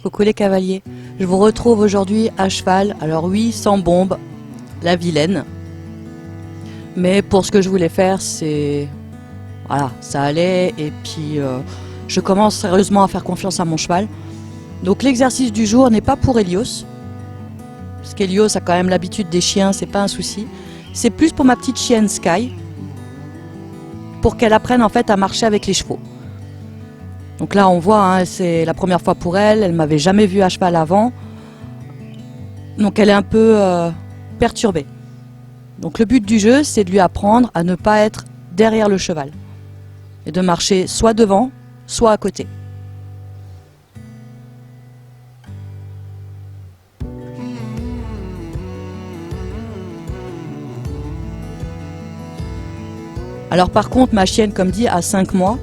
Coucou les cavaliers, je vous retrouve aujourd'hui à cheval, alors oui, sans bombe, la vilaine. Mais pour ce que je voulais faire, c'est... Voilà, ça allait, et puis je commence sérieusement à faire confiance à mon cheval. Donc l'exercice du jour n'est pas pour Hélios, parce qu'Hélios a quand même l'habitude des chiens, c'est pas un souci. C'est plus pour ma petite chienne Sky, pour qu'elle apprenne en fait à marcher avec les chevaux. Donc là on voit, hein, c'est la première fois pour elle, elle m'avait jamais vu à cheval avant. Donc elle est un peu perturbée. Donc le but du jeu, c'est de lui apprendre à ne pas être derrière le cheval. Et de marcher soit devant, soit à côté. Alors par contre, ma chienne, comme dit, a 5 mois.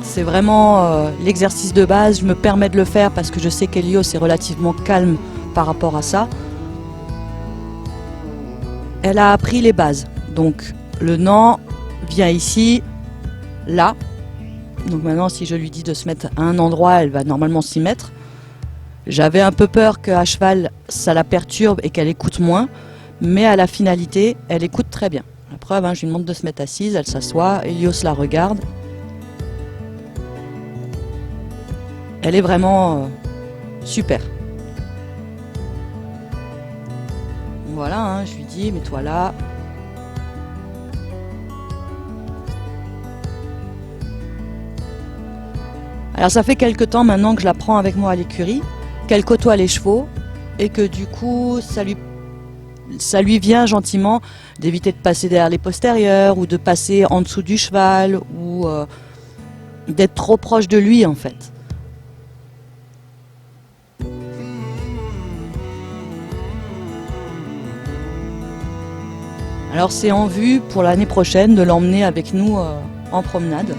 C'est vraiment l'exercice de base, je me permets de le faire parce que je sais qu'Hélios est relativement calme par rapport à ça. Elle a appris les bases, donc le nan vient ici, là. Donc maintenant si je lui dis de se mettre à un endroit, elle va normalement s'y mettre. J'avais un peu peur qu'à cheval ça la perturbe et qu'elle écoute moins, mais à la finalité, elle écoute très bien. La preuve, hein, je lui demande de se mettre assise, elle s'assoit, Hélios la regarde. Elle est vraiment super. Voilà, hein, je lui dis, mets-toi là. Alors ça fait quelques temps maintenant que je la prends avec moi à l'écurie, qu'elle côtoie les chevaux, et que du coup, ça lui vient gentiment d'éviter de passer derrière les postérieurs, ou de passer en dessous du cheval, ou d'être trop proche de lui en fait. Alors c'est en vue pour l'année prochaine de l'emmener avec nous en promenade.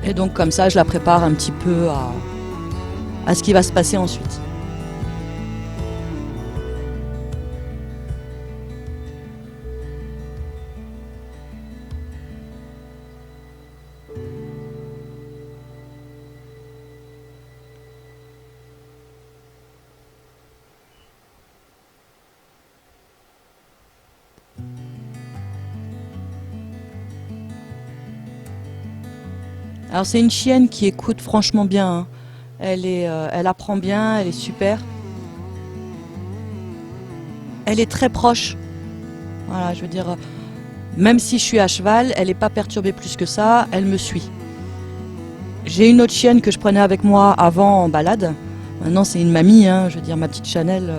Et donc comme ça je la prépare un petit peu à ce qui va se passer ensuite. Alors c'est une chienne qui écoute franchement bien, hein. Elle apprend bien, elle est super. Elle est très proche. Voilà, je veux dire, même si je suis à cheval, elle n'est pas perturbée plus que ça, elle me suit. J'ai une autre chienne que je prenais avec moi avant en balade. Maintenant c'est une mamie, hein. Je veux dire, ma petite Chanel,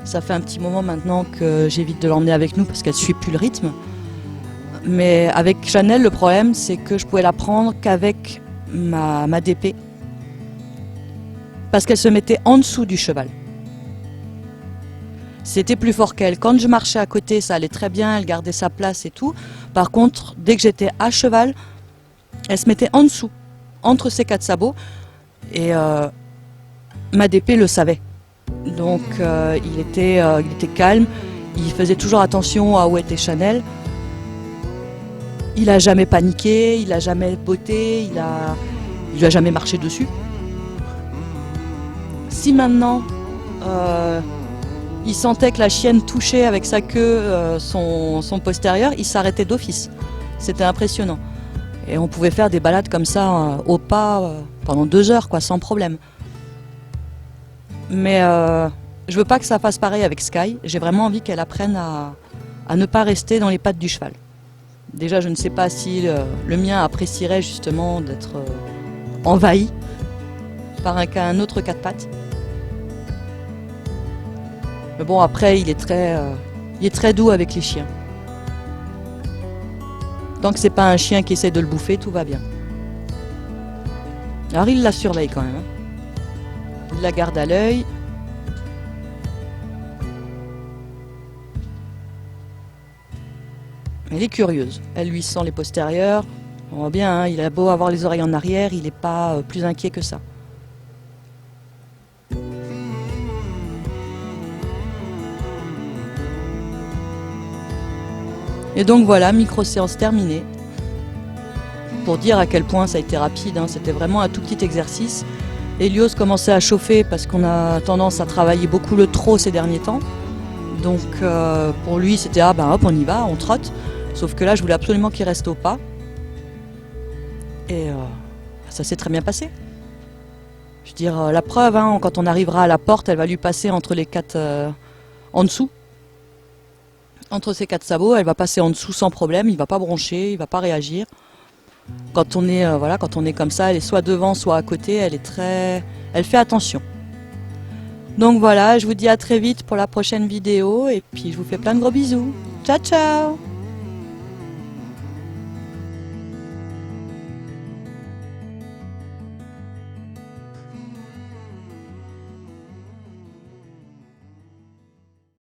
ça fait un petit moment maintenant que j'évite de l'emmener avec nous parce qu'elle ne suit plus le rythme. Mais avec Chanel, le problème, c'est que je pouvais la prendre qu'avec ma DP. Parce qu'elle se mettait en dessous du cheval. C'était plus fort qu'elle. Quand je marchais à côté, ça allait très bien, elle gardait sa place et tout. Par contre, dès que j'étais à cheval, elle se mettait en dessous, entre ses 4 sabots. Et ma DP le savait. Donc il était calme, il faisait toujours attention à où était Chanel. Il a jamais paniqué, il a jamais botté, il lui a jamais marché dessus. Si maintenant il sentait que la chienne touchait avec sa queue son postérieur, il s'arrêtait d'office. C'était impressionnant. Et on pouvait faire des balades comme ça au pas pendant 2 heures, quoi, sans problème. Mais je veux pas que ça fasse pareil avec Sky. J'ai vraiment envie qu'elle apprenne à ne pas rester dans les pattes du cheval. Déjà, je ne sais pas si le mien apprécierait justement d'être envahi par un autre 4 pattes. Mais bon, après, il est très doux avec les chiens. Tant que c'est pas un chien qui essaie de le bouffer, tout va bien. Alors, il la surveille quand même, hein. Il la garde à l'œil. Elle est curieuse, elle lui sent les postérieurs. On voit bien, hein, il a beau avoir les oreilles en arrière, il n'est pas plus inquiet que ça. Et donc voilà, micro-séance terminée. pour dire à quel point ça a été rapide, hein. C'était vraiment un tout petit exercice. Helios commençait à chauffer parce qu'on a tendance à travailler beaucoup le trot ces derniers temps. Donc pour lui c'était ah ben hop on y va, on trotte. Sauf que là je voulais absolument qu'il reste au pas. Et ça s'est très bien passé. Je veux dire, la preuve, hein, quand on arrivera à la porte, elle va lui passer entre les quatre en dessous. Entre ces quatre sabots, elle va passer en dessous sans problème, il va pas broncher, il va pas réagir. Quand on est voilà, quand on est comme ça, elle est soit devant, soit à côté, elle fait attention. Donc voilà, je vous dis à très vite pour la prochaine vidéo et puis je vous fais plein de gros bisous. Ciao ciao.